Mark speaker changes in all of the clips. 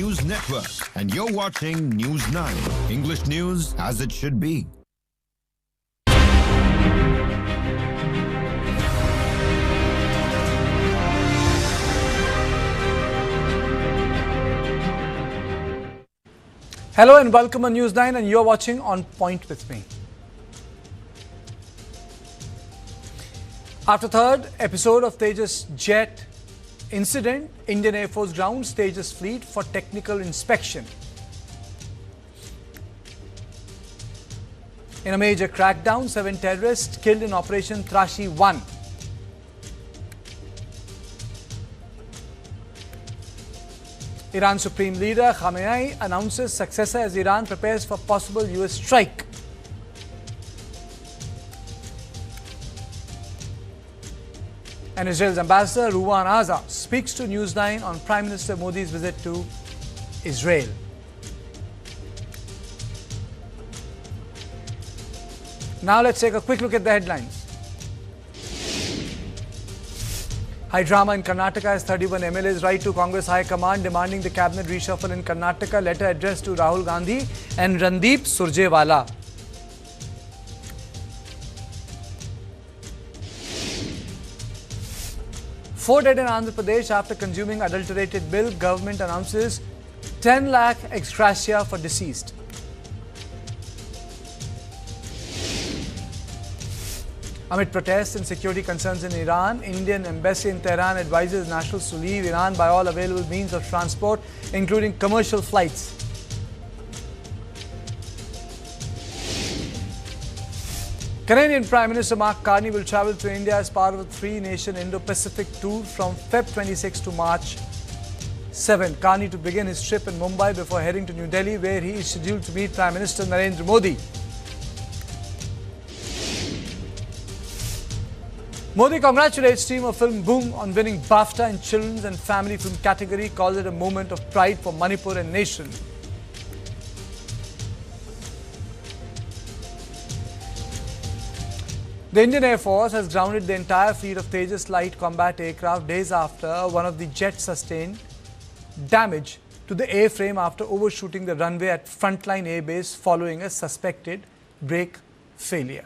Speaker 1: News Network, and you're watching News 9, English news as it should be.
Speaker 2: Hello and welcome on News 9, and you're watching On Point with me. After third episode of Tejas jet incident, Indian Air Force grounds Tejas fleet for technical inspection. In a major crackdown, 7 terrorists killed in Operation Trashi 1. Iran Supreme Leader Khamenei announces successor as Iran prepares for possible US strike. And Israel's ambassador Ruwan Aza speaks to News 9 on Prime Minister Modi's visit to Israel. Now let's take a quick look at the headlines. High drama in Karnataka as 31 MLAs write to Congress High Command demanding the cabinet reshuffle in Karnataka. Letter addressed to Rahul Gandhi and Randeep Surjewala. Four dead in Andhra Pradesh after consuming adulterated milk. Government announces 10 lakh ex gratia for deceased. Amid protests and security concerns in Iran, Indian embassy in Tehran advises nationals to leave Iran by all available means of transport, including commercial flights. Canadian Prime Minister Mark Carney will travel to India as part of a 3-nation Indo-Pacific tour from Feb 26 to March 7. Carney to begin his trip in Mumbai before heading to New Delhi, where he is scheduled to meet Prime Minister Narendra Modi. Modi congratulates team of film Boom on winning BAFTA in Children's and Family Film category, calls it a moment of pride for Manipur and nation. The Indian Air Force has grounded the entire fleet of Tejas light combat aircraft days after one of the jets sustained damage to the airframe after overshooting the runway at frontline airbase following a suspected brake failure.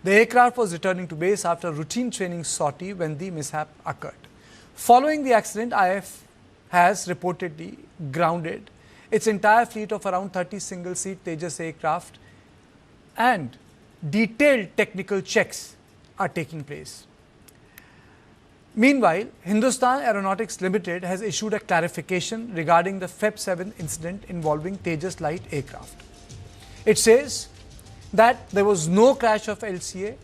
Speaker 2: The aircraft was returning to base after routine training sortie when the mishap occurred. Following the accident, IAF has reportedly grounded its entire fleet of around 30 single-seat Tejas aircraft, and detailed technical checks are taking place. Meanwhile, Hindustan Aeronautics Limited has issued a clarification regarding the Feb 7 incident involving Tejas light aircraft. It says that there was no crash of LCA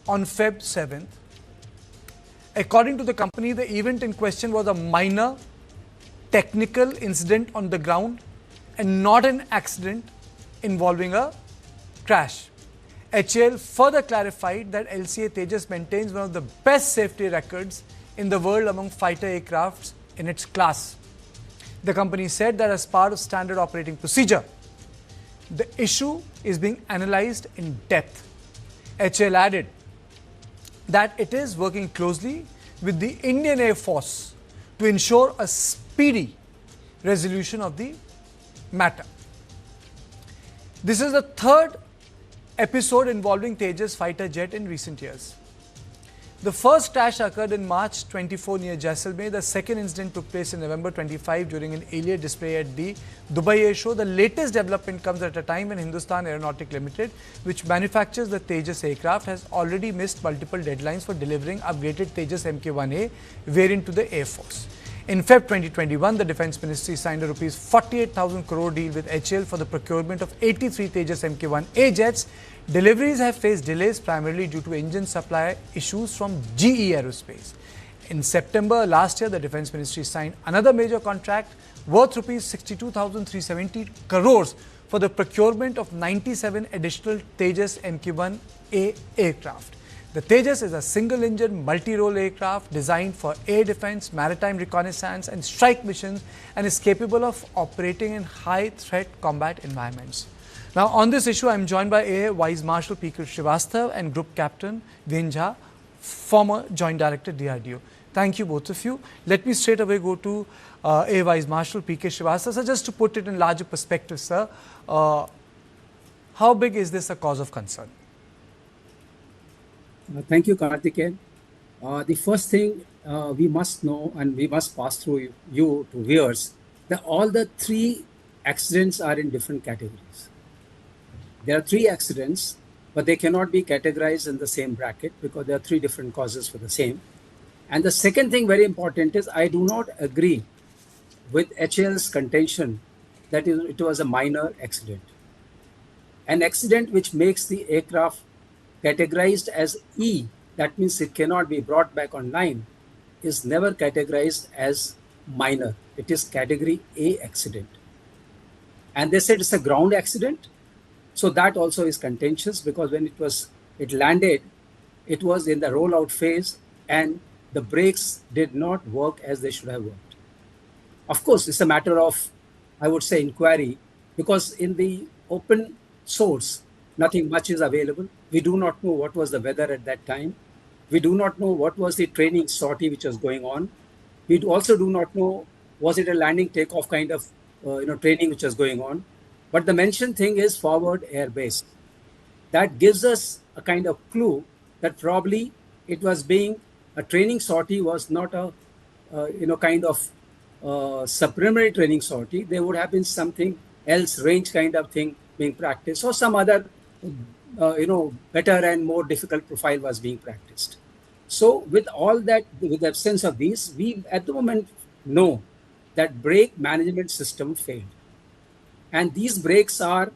Speaker 2: on Feb 7th. According to the company, the event in question was a minor technical incident on the ground and not an accident involving a crash. HAL further clarified that LCA Tejas maintains one of the best safety records in the world among fighter aircrafts in its class. The company said that as part of standard operating procedure, the issue is being analyzed in depth. HAL added that it is working closely with the Indian Air Force to ensure a speedy resolution of the matter. This is the third episode involving Tejas fighter jet in recent years. The first crash occurred in March 24 near Jaisalmer. The second incident took place in November 25 during an alien display at the Dubai Airshow. The latest development comes at a time when Hindustan Aeronautics Limited, which manufactures the Tejas aircraft, has already missed multiple deadlines for delivering upgraded Tejas Mk1A variant to the Air Force. In Feb 2021, the Defence Ministry signed a Rs 48,000 crore deal with HAL for the procurement of 83 Tejas Mk1A jets. Deliveries have faced delays primarily due to engine supply issues from GE Aerospace. In September last year, the Defence Ministry signed another major contract worth Rs 62,370 crores for the procurement of 97 additional Tejas Mk1A aircraft. The Tejas is a single-engine, multi-role aircraft designed for air defense, maritime reconnaissance and strike missions, and is capable of operating in high-threat combat environments. Now, on this issue, I am joined by Air Vice Marshal P.K. Srivastava and Group Captain Vin Jha, former Joint Director DRDO. Thank you, both of you. Let me straight away go to Air Vice Marshal P.K. Srivastava. So just to put it in larger perspective, sir, how big is this a cause of concern?
Speaker 3: Thank you, Karthikeyan. The first thing we must know and we must pass through you to viewers that all the three accidents are in different categories. There are three accidents, but they cannot be categorized in the same bracket because there are three different causes for the same. And the second thing very important is I do not agree with HAL's contention that it was a minor accident. An accident which makes the aircraft categorized as E, that means it cannot be brought back online, is never categorized as minor. It is category A accident. And they said it's a ground accident. So that also is contentious because when it landed, it was in the rollout phase and the brakes did not work as they should have worked. Of course, it's a matter of, I would say, inquiry, because in the open source, nothing much is available. We do not know what was the weather at that time. We do not know what was the training sortie which was going on. We also do not know, was it a landing takeoff kind of training which was going on. But the mentioned thing is forward airbase. That gives us a kind of clue that probably it was being a training sortie, was not a kind of supplementary training sortie. There would have been something else, range kind of thing being practiced, or some other better and more difficult profile was being practiced. So with all that, with the absence of these, we at the moment know that brake management system failed. And these brakes are,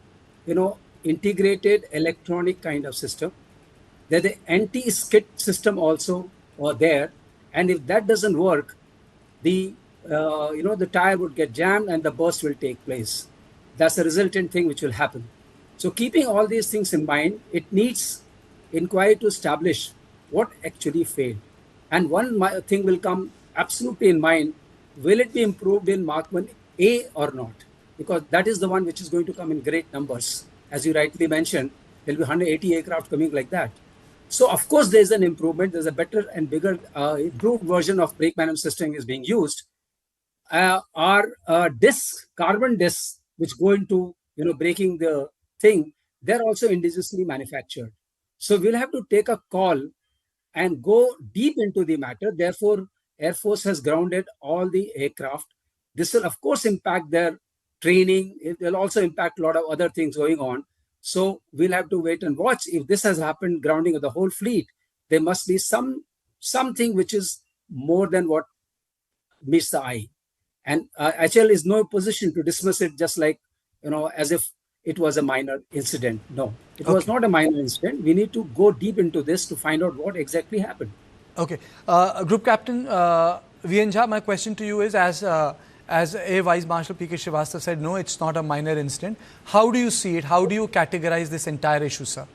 Speaker 3: integrated electronic kind of system. There's the anti-skid system also there. And if that doesn't work, the tire would get jammed and the burst will take place. That's the resultant thing which will happen. So keeping all these things in mind, it needs inquiry to establish what actually failed. And one thing will come absolutely in mind: will it be improved in Mark 1A or not? Because that is the one which is going to come in great numbers. As you rightly mentioned, there will be 180 aircraft coming like that. So of course there's an improvement. There's a better and bigger improved version of brake management system is being used. Our carbon discs, which go into braking the thing, they're also indigenously manufactured. So we'll have to take a call and go deep into the matter. Therefore, Air Force has grounded all the aircraft. This will, of course, impact their training. It will also impact a lot of other things going on. So we'll have to wait and watch. If this has happened, grounding of the whole fleet, there must be something which is more than what meets the eye. And HL is no position to dismiss it just like, as if it was a minor incident. No, it was not a minor incident. We need to go deep into this to find out what exactly happened.
Speaker 2: Okay. Group Captain VN Jha, my question to you is, as Air Vice Marshal P.K. Srivastava said, no, it's not a minor incident. How do you see it? How do you categorize this entire issue, sir?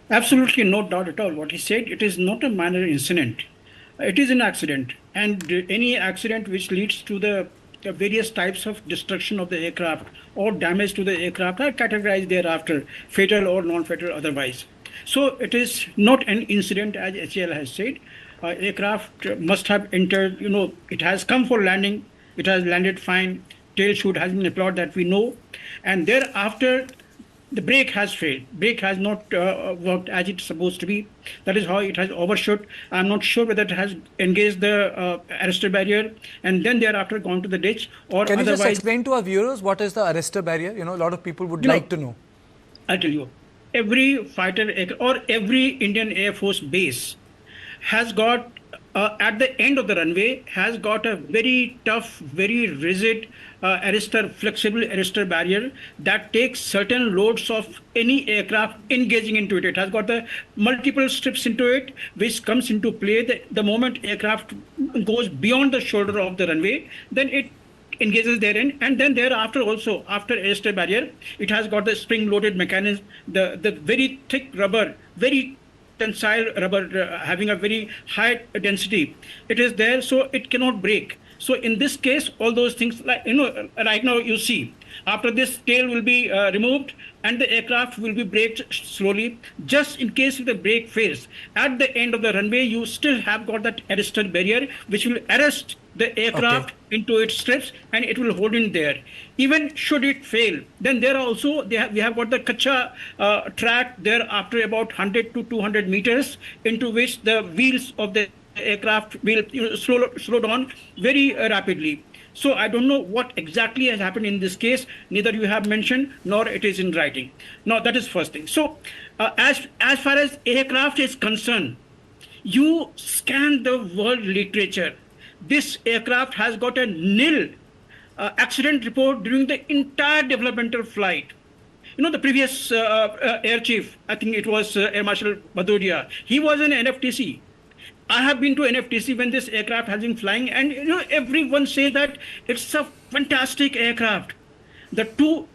Speaker 4: Absolutely no doubt at all. What he said, it is not a minor incident. It is an accident. And any accident which leads to the various types of destruction of the aircraft or damage to the aircraft are categorized thereafter, fatal or non-fatal otherwise. So it is not an incident, as HAL has said. Aircraft must have entered, it has come for landing, it has landed fine, tail chute has been applied, that we know. And thereafter, the brake has failed. Brake has not worked as it's supposed to be. That is how it has overshot. I'm not sure whether it has engaged the arrestor barrier and then thereafter gone to the ditch, or
Speaker 2: Can you
Speaker 4: otherwise.
Speaker 2: just explain to our viewers what is the arrestor barrier? A lot of people would like to know.
Speaker 4: I'll tell you. Every fighter or every Indian Air Force base has got, at the end of the runway, has got a very tough, very rigid flexible arrestor barrier that takes certain loads of any aircraft engaging into it. It has got the multiple strips into it, which comes into play the moment aircraft goes beyond the shoulder of the runway, then it engages therein, and then thereafter also, after arrestor barrier, it has got the spring-loaded mechanism, the very thick rubber, very tensile rubber, having a very high density. It is there, so it cannot break. So in this case, all those things, like right now you see, After this, tail will be removed and the aircraft will be braked slowly, just in case if the brake fails. At the end of the runway, you still have got that arrestor barrier, which will arrest the aircraft into its strips and it will hold in there. Even should it fail, then there are also, we have got the Kacha track there after about 100 to 200 meters, into which the wheels of the aircraft will slow down very rapidly. So I don't know what exactly has happened in this case. Neither you have mentioned nor it is in writing. Now that is first thing. So as far as aircraft is concerned, you scan the world literature. This aircraft has got a nil accident report during the entire developmental flight. You know, the previous air chief, I think it was Air Marshal Bhadoria, he was an NFTC. I have been to NFTC when this aircraft has been flying, and you know, everyone says that it's a fantastic aircraft. The two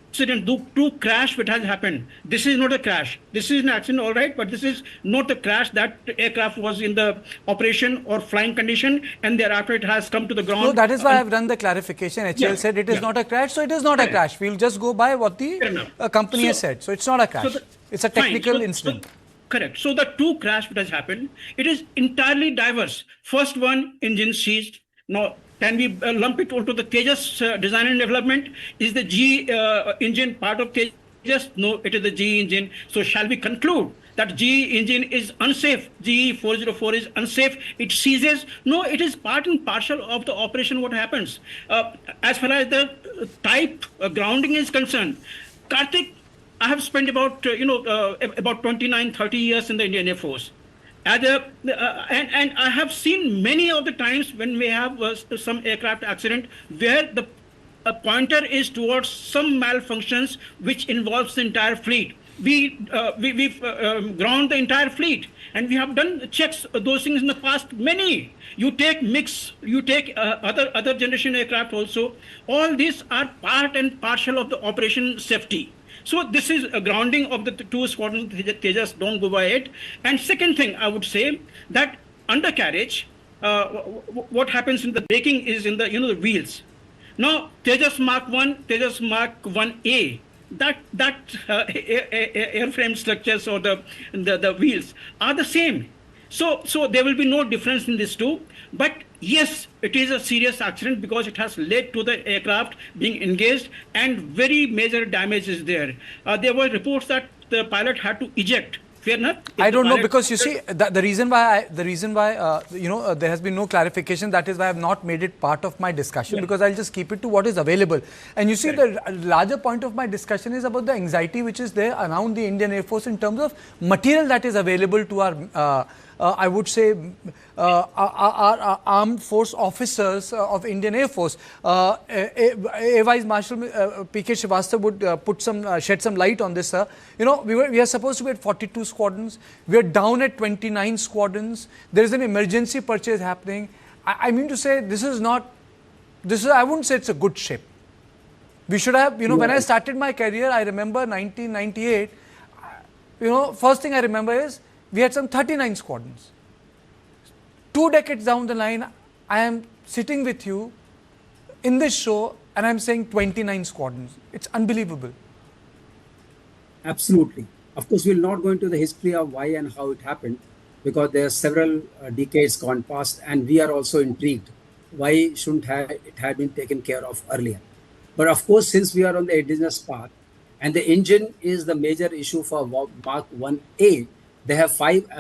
Speaker 4: crash which has happened, this is not a crash. This is an accident, all right, but this is not a crash. That aircraft was in the operation or flying condition, and thereafter it has come to the ground.
Speaker 2: So that is why I've done the clarification. HAL said it is not a crash, so it is not a crash. We'll just go by what the company has said. So it's not a crash. It's a technical incident.
Speaker 4: Correct. So the two crash which has happened, it is entirely diverse. First one, engine seized. Now, can we lump it onto the Tejas design and development? Is the G engine part of Tejas? No, it is the G engine. So shall we conclude that G engine is unsafe? GE404 is unsafe. It seizes. No, it is part and parcel of the operation. What happens? As far as the type grounding is concerned, Karthik, I have spent about, about 29, 30 years in the Indian Air Force. And I have seen many of the times when we have some aircraft accident where the pointer is towards some malfunctions which involves the entire fleet. We've ground the entire fleet, and we have done checks, those things in the past, many. You take mix, you take other generation aircraft also. All these are part and parcel of the operation safety. So this is a grounding of the two squadrons. Tejas, don't go by it. And second thing, I would say that undercarriage, what happens in the braking is in the the wheels. Now Tejas Mark 1, Tejas Mark 1A, that airframe structures or the wheels are the same. So there will be no difference in these two. But yes, it is a serious accident because it has led to the aircraft being engaged and very major damage is there. There were reports that the pilot had to eject. Fair enough?
Speaker 2: I don't know, because you see the reason why there has been no clarification. That is why I have not made it part of my discussion, because I'll just keep it to what is available. And you see, the larger point of my discussion is about the anxiety which is there around the Indian Air Force in terms of material that is available to our I would say our armed force officers of Indian Air Force. Air Vice Marshal P.K. Srivastava would shed some light on this, sir. You know, we are supposed to be at 42 squadrons. We are down at 29 squadrons. There is an emergency purchase happening. I mean to say, I wouldn't say it's a good shape. We should have, when I started my career, I remember 1998, first thing I remember is, we had some 39 squadrons. 2 decades down the line, I am sitting with you in this show and I'm saying 29 squadrons. It's unbelievable.
Speaker 3: Absolutely. Of course, we'll not go into the history of why and how it happened, because there are several decades gone past, and we are also intrigued. Why shouldn't it have been taken care of earlier? But of course, since we are on the indigenous path, and the engine is the major issue for Mark 1A, they have 5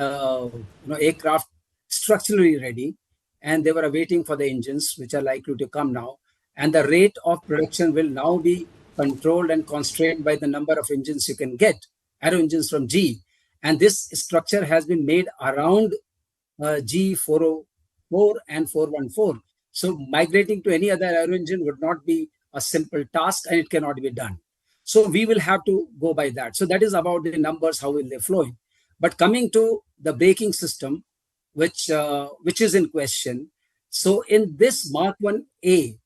Speaker 3: aircraft structurally ready, and they were awaiting for the engines, which are likely to come now. And the rate of production will now be controlled and constrained by the number of engines you can get, aero engines from GE. And this structure has been made around G404 and 414. So migrating to any other aero engine would not be a simple task, and it cannot be done. So we will have to go by that. So that is about the numbers, how will they flow in. But coming to the braking system, which is in question. So in this Mark 1A,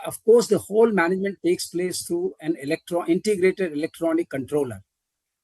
Speaker 3: of course, the whole management takes place through an integrated electronic controller.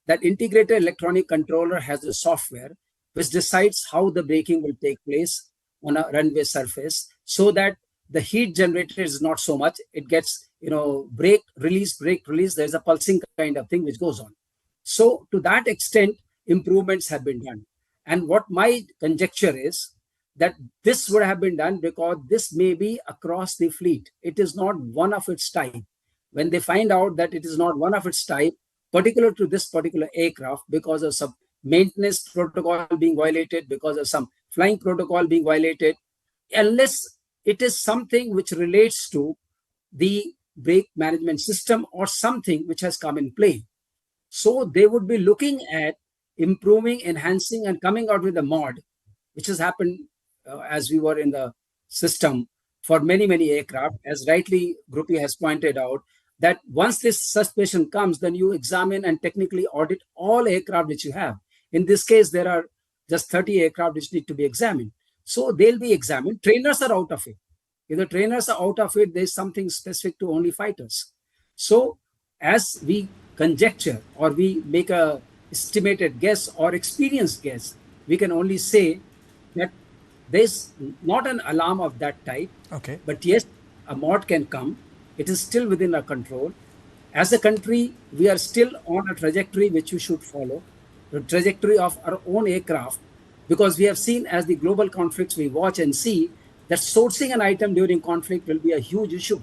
Speaker 3: That integrated electronic controller has the software which decides how the braking will take place on a runway surface, so that the heat generated is not so much. It gets brake, release, there's a pulsing kind of thing which goes on. So to that extent, improvements have been done. And what my conjecture is that this would have been done because this may be across the fleet. It is not one of its type. When they find out that it is not one of its type, particular to this particular aircraft, because of some maintenance protocol being violated, because of some flying protocol being violated, unless it is something which relates to the brake management system or something which has come in play. So they would be looking at improving, enhancing, and coming out with a mod, which has happened as we were in the system for many, many aircraft. As rightly Grupi has pointed out, that once this suspicion comes, then you examine and technically audit all aircraft which you have. In this case, there are just 30 aircraft which need to be examined. So they'll be examined. Trainers are out of it. If the trainers are out of it, there's something specific to only fighters. So as we conjecture or we make a estimated guess or experienced guess, we can only say that there's not an alarm of that type.
Speaker 2: Okay.
Speaker 3: But yes, a mod can come. It is still within our control. As a country, we are still on a trajectory which we should follow, the trajectory of our own aircraft, because we have seen as the global conflicts we watch and see that sourcing an item during conflict will be a huge issue,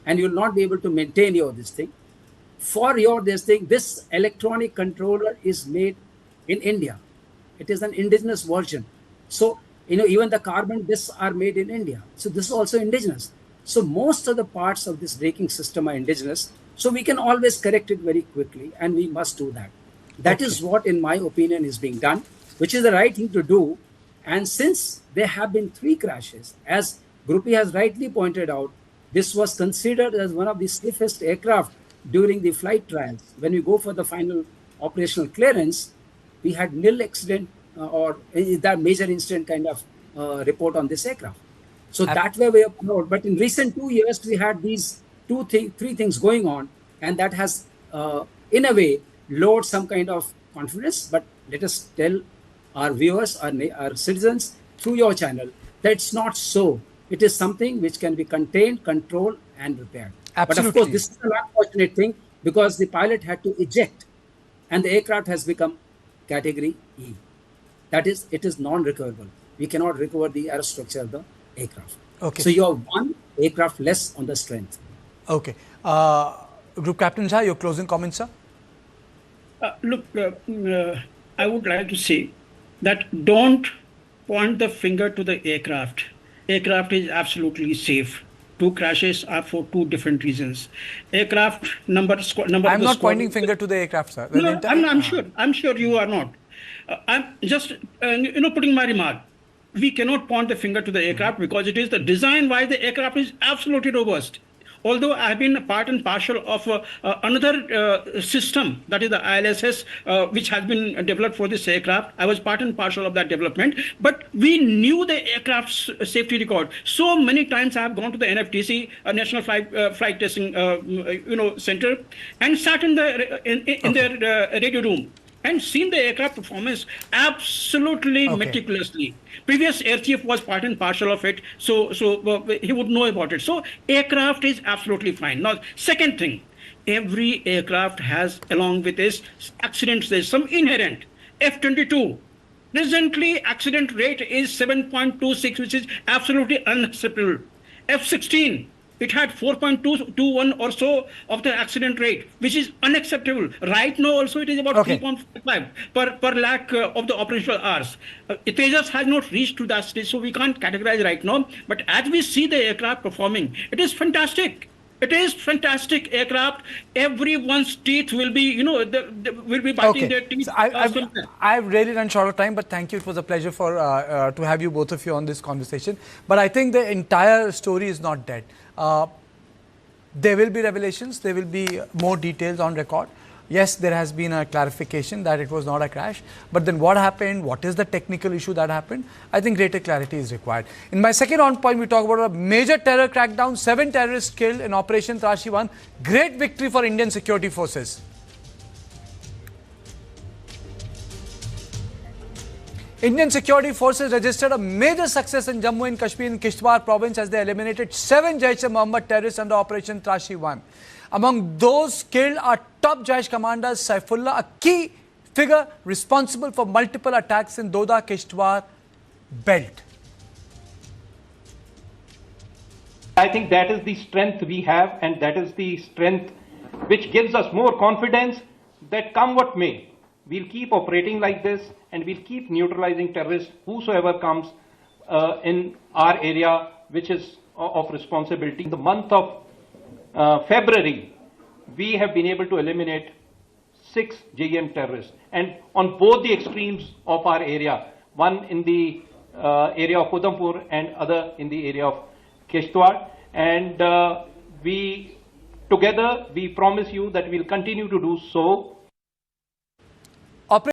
Speaker 3: and you will not be able to maintain this thing. For this electronic controller is made in India. It is an indigenous version. So, even the carbon discs are made in India. So this is also indigenous. So most of the parts of this braking system are indigenous. So we can always correct it very quickly, and we must do that. That is what, in my opinion, is being done, which is the right thing to do. And since there have been 3 crashes, as Grupi has rightly pointed out, this was considered as one of the safest aircraft during the flight trials. When we go for the final operational clearance, we had nil accident or that major incident kind of report on this aircraft. So that way we are proud. But in recent 2 years, we had these 3 things going on, and that has, in a way, lowered some kind of confidence. But let us tell our viewers, our citizens, through your channel, that it's not so. It is something which can be contained, controlled, and repaired.
Speaker 2: Absolutely.
Speaker 3: But of course, this is an unfortunate thing because the pilot had to eject, and the aircraft has become category E. That is, it is non-recoverable. We cannot recover the aerostructure of the aircraft.
Speaker 2: Okay.
Speaker 3: So you have 1 aircraft less on the strength.
Speaker 2: Okay. Group Captain Jha, your closing comments, sir?
Speaker 4: Look, I would like to say that don't point the finger to the aircraft. Aircraft is absolutely safe. 2 crashes are for 2 different reasons. Aircraft number.
Speaker 2: I'm not pointing finger to the aircraft, sir.
Speaker 4: No, I'm sure. I'm sure you are not. I'm just putting my remark. We cannot point the finger to the aircraft because it is the design why the aircraft is absolutely robust. Although I have been part and parcel of another system, that is the ILSS, which has been developed for this aircraft. I was part and parcel of that development. But we knew the aircraft's safety record. So many times I have gone to the NFTC, National Flight Testing Center, and sat in their radio room and seen the aircraft performance absolutely meticulously. Previous air chief was part and parcel of it, so he would know about it. So aircraft is absolutely fine. Now, second thing, every aircraft has, along with its accidents, there's some inherent. F-22, presently accident rate is 7.26, which is absolutely unacceptable. F-16, it had 4.21 or so of the accident rate, which is unacceptable. Right now also it is about 3.5 per lakh of the operational hours. Tejas has not reached to that stage, so we can't categorize right now. But as we see the aircraft performing, it is fantastic. It is fantastic aircraft. Everyone's teeth will be, will be biting their teeth.
Speaker 2: So I've really run short of time, but thank you. It was a pleasure to have you both of you on this conversation. But I think the entire story is not dead. There will be revelations. There will be more details on record. Yes, there has been a clarification that it was not a crash. But then what happened? What is the technical issue that happened? I think greater clarity is required. In my second on point, we talk about a major terror crackdown. 7 terrorists killed in Operation Trashi 1. Great victory for Indian security forces. Indian security forces registered a major success in Jammu and Kashmir in Kishtwar province as they eliminated 7 Jaisalmer terrorists under Operation Trashi 1. Among those killed are top Jaish commander Saifullah, a key figure responsible for multiple attacks in Doda-Kishtwar belt.
Speaker 5: I think that is the strength we have, and that is the strength which gives us more confidence that come what may, we'll keep operating like this and we'll keep neutralizing terrorists, whosoever comes in our area, which is of responsibility. In the month of February, we have been able to eliminate 6 JM terrorists, and on both the extremes of our area, one in the area of Udhampur and other in the area of Kishtwar. And we promise you that we'll continue to do so.